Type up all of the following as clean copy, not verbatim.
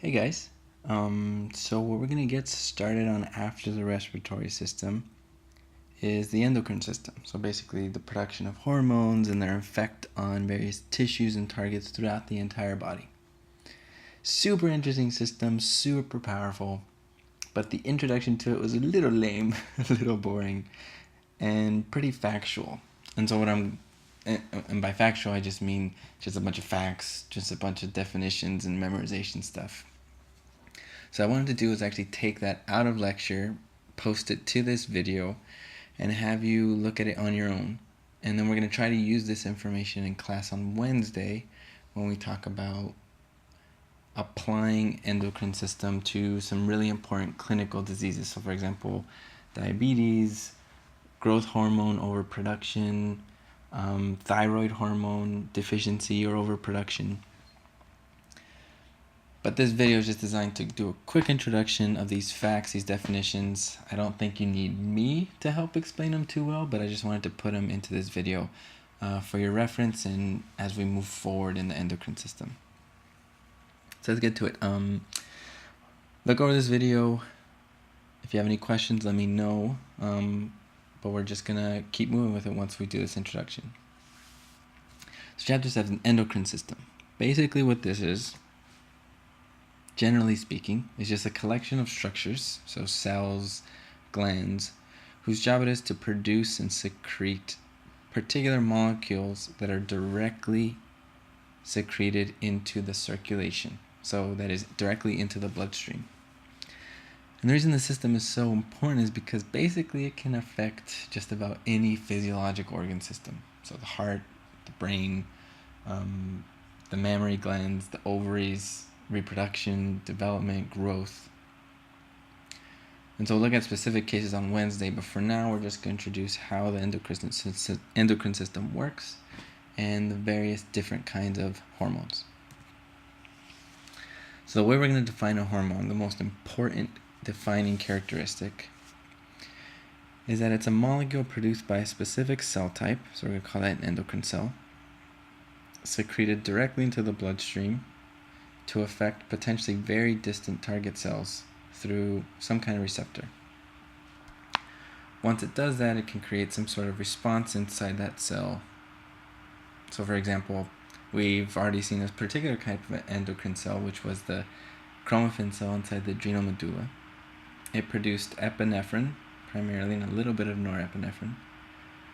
Hey guys, so what we're going to get started on after the respiratory system is the endocrine system. So basically the production of hormones and their effect on various tissues and targets throughout the entire body. Super interesting system, super powerful, but the introduction to it was a little lame, a little boring, and pretty factual. And so and by factual I just mean just a bunch of facts, just a bunch of definitions and memorization stuff. So what I wanted to do is actually take that out of lecture, post it to this video, and have you look at it on your own. And then we're going to try to use this information in class on Wednesday when we talk about applying endocrine system to some really important clinical diseases. So for example, diabetes, growth hormone overproduction, thyroid hormone deficiency or overproduction. But this video is just designed to do a quick introduction of these facts, these definitions. I don't think you need me to help explain them too well, but I just wanted to put them into this video for your reference and as we move forward in the endocrine system. So let's get to it. Look over this video. If you have any questions, let me know. But we're just going to keep moving with it once we do this introduction. So chapter 7, endocrine system. Basically what this is, generally speaking, is just a collection of structures, so cells, glands, whose job it is to produce and secrete particular molecules that are directly secreted into the circulation. So that is directly into the bloodstream. And the reason the system is so important is because basically it can affect just about any physiologic organ system. So the heart, the brain, the mammary glands, the ovaries, reproduction, development, growth. And so we'll look at specific cases on Wednesday, but for now we're just going to introduce how the endocrine system works and the various different kinds of hormones. So the way we're going to define a hormone, the most important defining characteristic, is that it's a molecule produced by a specific cell type, so we're going to call that an endocrine cell, secreted directly into the bloodstream to affect potentially very distant target cells through some kind of receptor. Once it does that, it can create some sort of response inside that cell. So for example, we've already seen this particular type of endocrine cell, which was the chromaffin cell inside the adrenal medulla. It produced epinephrine, primarily, and a little bit of norepinephrine,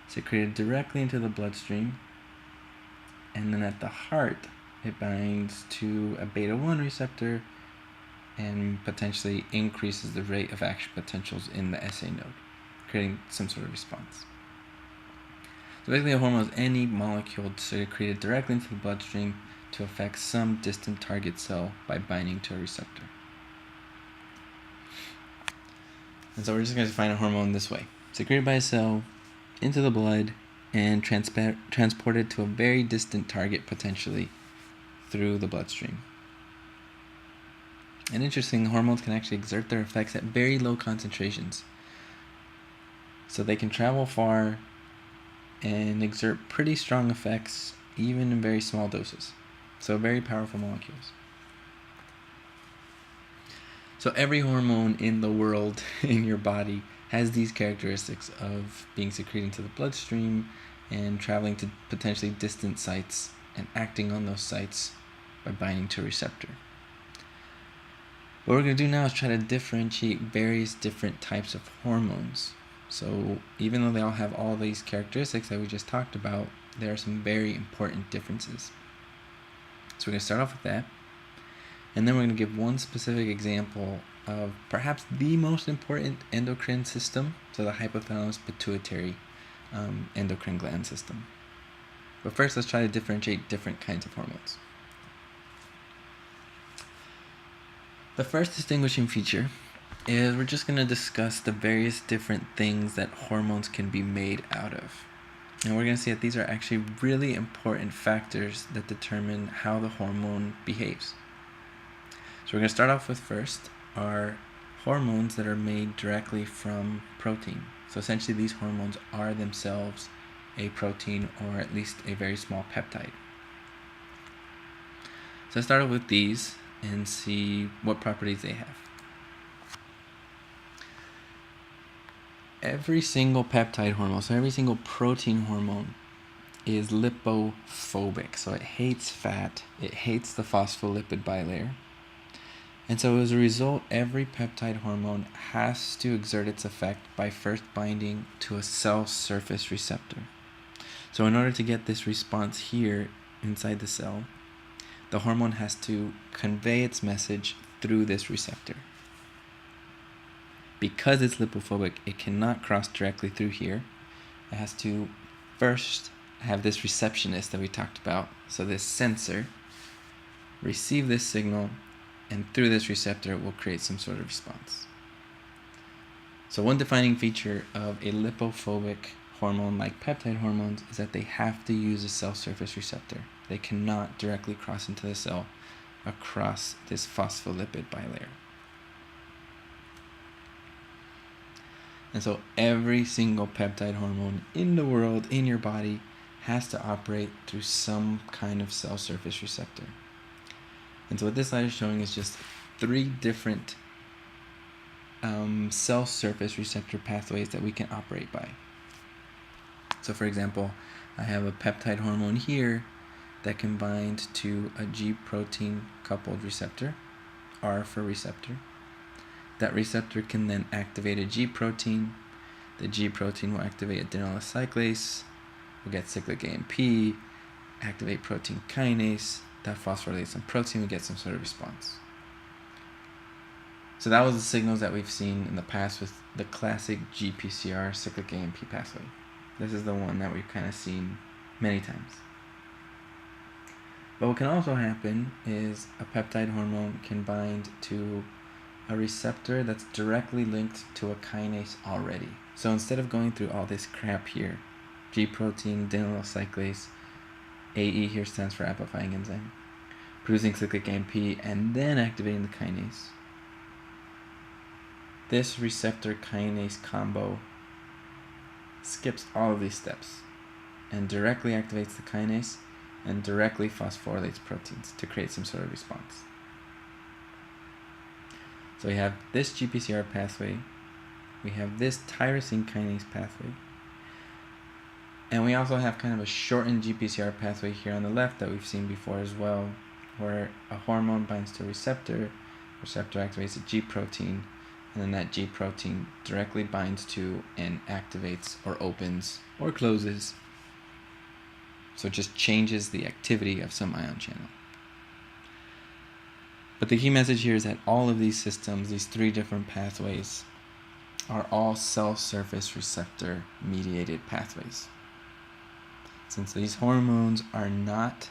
secreted directly into the bloodstream, and then at the heart, it binds to a beta-1 receptor and potentially increases the rate of action potentials in the SA node, creating some sort of response. So basically a hormone is any molecule secreted directly into the bloodstream to affect some distant target cell by binding to a receptor. And so we're just going to define a hormone this way. Secreted by a cell into the blood and transported to a very distant target potentially through the bloodstream. And interesting, hormones can actually exert their effects at very low concentrations. So they can travel far and exert pretty strong effects even in very small doses. So very powerful molecules. So every hormone in the world, in your body, has these characteristics of being secreted into the bloodstream and traveling to potentially distant sites and acting on those sites by binding to a receptor. What we're going to do now is try to differentiate various different types of hormones. So even though they all have all these characteristics that we just talked about, there are some very important differences. So we're going to start off with that, and then we're going to give one specific example of perhaps the most important endocrine system, so the hypothalamus pituitary endocrine gland system. But first, let's try to differentiate different kinds of hormones. The first distinguishing feature is we're just going to discuss the various different things that hormones can be made out of. And we're going to see that these are actually really important factors that determine how the hormone behaves. So we're going to start off with first are hormones that are made directly from protein. So essentially these hormones are themselves a protein or at least a very small peptide. So I started with these, and see what properties they have. Every single peptide hormone, so every single protein hormone, is lipophobic. So it hates fat, it hates the phospholipid bilayer. And so as a result, every peptide hormone has to exert its effect by first binding to a cell surface receptor. So in order to get this response here inside the cell, the hormone has to convey its message through this receptor. Because it's lipophobic, it cannot cross directly through here. It has to first have this receptionist that we talked about, so this sensor, receive this signal, and through this receptor it will create some sort of response. So one defining feature of a lipophobic hormone like peptide hormones is that they have to use a cell surface receptor. They cannot directly cross into the cell across this phospholipid bilayer. And so every single peptide hormone in the world, in your body, has to operate through some kind of cell surface receptor. And so what this slide is showing is just 3 different cell surface receptor pathways that we can operate by. So for example, I have a peptide hormone here that can bind to a G protein coupled receptor, R for receptor. That receptor can then activate a G protein. The G protein will activate adenylyl cyclase. We'll get cyclic AMP, activate protein kinase. That phosphorylates some protein, we get some sort of response. So that was the signals that we've seen in the past with the classic GPCR cyclic AMP pathway. This is the one that we've kind of seen many times. But what can also happen is a peptide hormone can bind to a receptor that's directly linked to a kinase already. So instead of going through all this crap here, G protein, adenylyl cyclase, AE here stands for amplifying enzyme, producing cyclic AMP, and then activating the kinase. This receptor kinase combo skips all of these steps and directly activates the kinase and directly phosphorylates proteins to create some sort of response. So we have this GPCR pathway, we have this tyrosine kinase pathway, and we also have kind of a shortened GPCR pathway here on the left that we've seen before as well, where a hormone binds to a receptor activates a G protein, and then that G protein directly binds to and activates or opens or closes. So it just changes the activity of some ion channel. But the key message here is that all of these systems, these 3 different pathways, are all cell surface receptor mediated pathways. Since these hormones are not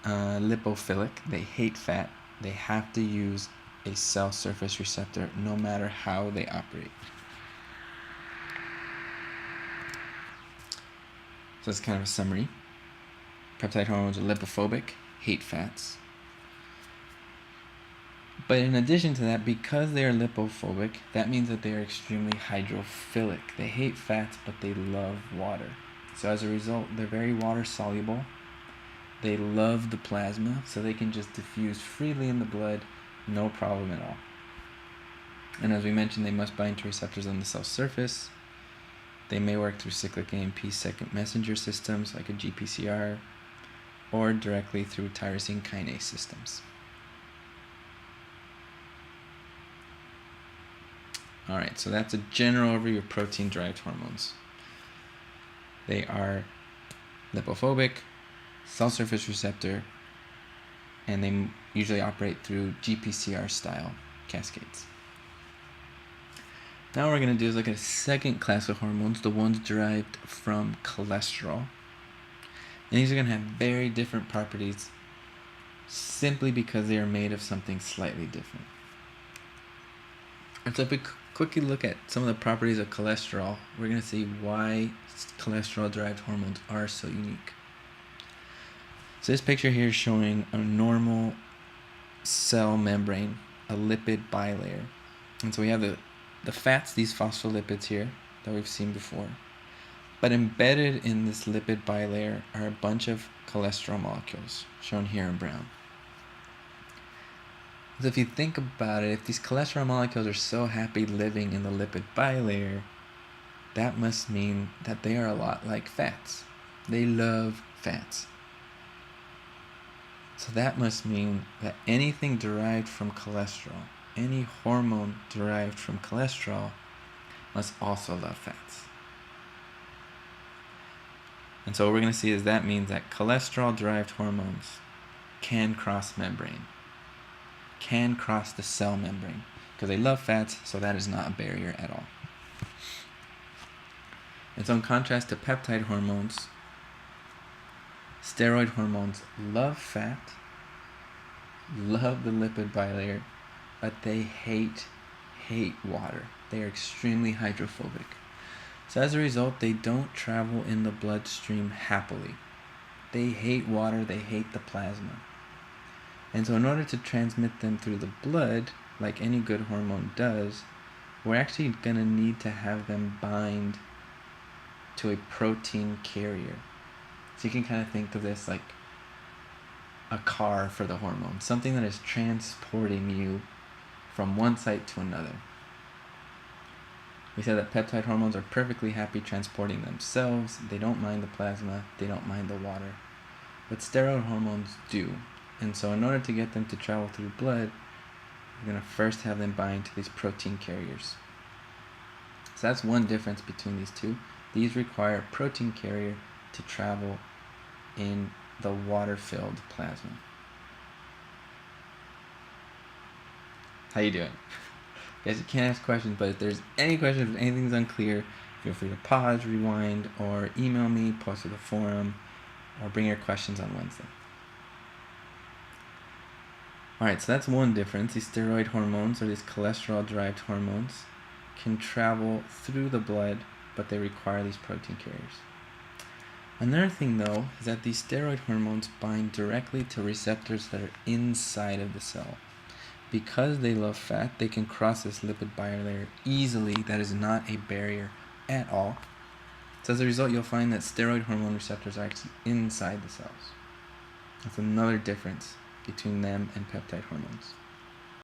lipophilic, they hate fat, they have to use a cell surface receptor no matter how they operate. So that's kind of a summary. Peptide hormones are lipophobic, hate fats. But in addition to that, because they are lipophobic, that means that they are extremely hydrophilic. They hate fats, but they love water. So as a result, they're very water soluble. They love the plasma, so they can just diffuse freely in the blood, no problem at all. And as we mentioned, they must bind to receptors on the cell surface. They may work through cyclic AMP second messenger systems like a GPCR, or directly through tyrosine kinase systems. Alright, so that's a general overview of protein-derived hormones. They are lipophobic, cell surface receptor, and they usually operate through GPCR style cascades. Now what we're going to do is look at a second class of hormones, the ones derived from cholesterol. And these are going to have very different properties simply because they are made of something slightly different. And so if we quickly look at some of the properties of cholesterol, we're going to see why cholesterol-derived hormones are so unique. So this picture here is showing a normal cell membrane, a lipid bilayer. And so we have the fats, these phospholipids here that we've seen before. But embedded in this lipid bilayer are a bunch of cholesterol molecules, shown here in brown. So if you think about it, if these cholesterol molecules are so happy living in the lipid bilayer, that must mean that they are a lot like fats. They love fats. So that must mean that anything derived from cholesterol, any hormone derived from cholesterol, must also love fats. And so what we're going to see is that means that cholesterol-derived hormones can cross membrane, can cross the cell membrane, because they love fats, so that is not a barrier at all. And so in contrast to peptide hormones, steroid hormones love fat, love the lipid bilayer, but they hate water. They are extremely hydrophobic. So as a result, they don't travel in the bloodstream happily. They hate water, they hate the plasma. And so in order to transmit them through the blood, like any good hormone does, we're actually going to need to have them bind to a protein carrier. So you can kind of think of this like a car for the hormone, something that is transporting you from one site to another. We said that peptide hormones are perfectly happy transporting themselves. They don't mind the plasma, they don't mind the water. But steroid hormones do. And so in order to get them to travel through blood, we're going to first have them bind to these protein carriers. So that's one difference between these two. These require a protein carrier to travel in the water-filled plasma. How you doing? Guys, you can't ask questions, but if there's any questions, if anything's unclear, feel free to pause, rewind, or email me, post to the forum, or bring your questions on Wednesday. Alright, so that's one difference. These steroid hormones, or these cholesterol-derived hormones, can travel through the blood, but they require these protein carriers. Another thing, though, is that these steroid hormones bind directly to receptors that are inside of the cell. Because they love fat, they can cross this lipid bilayer easily. That is not a barrier at all. So as a result, you'll find that steroid hormone receptors are actually inside the cells. That's another difference between them and peptide hormones.